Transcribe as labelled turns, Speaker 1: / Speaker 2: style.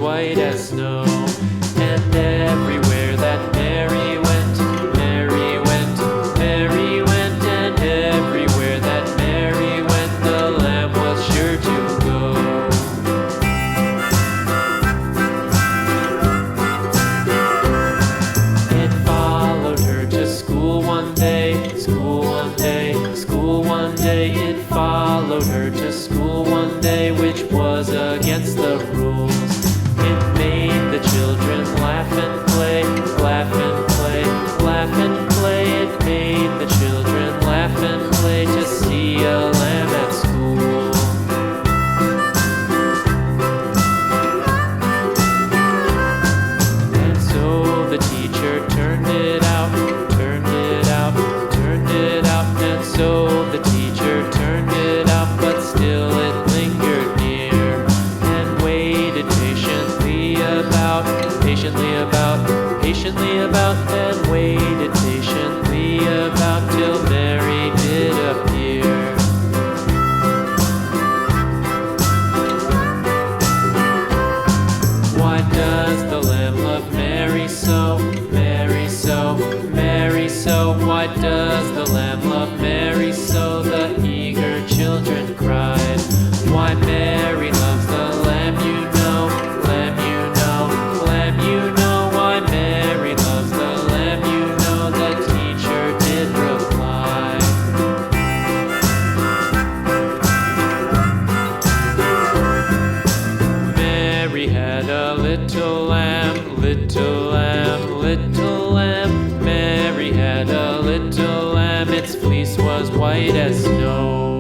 Speaker 1: white as snow. And everywhere that Mary went, Mary went, Mary went, and everywhere that Mary went, the lamb was sure to go. It followed her to school one day, school one day, school one day. It followed her to school one day, which was against the rules. It made the children laugh and play, laugh and play, laugh and play. It made the children laugh and play to see a lamb at school. And so the teacher turned it out, turned it out, turned it out. And so the teacher turned it out, but still it lingered near and waited patiently about, patiently about, and waited patiently about till Mary did appear. Why does the lamb love Mary so, Mary so, Mary so? Why does the lamb love Mary so? The eager children cried. Why Mary loves the lamb, you know, lamb, you know, lamb, you know. Why Mary loves the lamb, you know, the teacher did reply. Mary had a little lamb, little lamb, little lamb. Mary had a little lamb, its fleece was white as snow.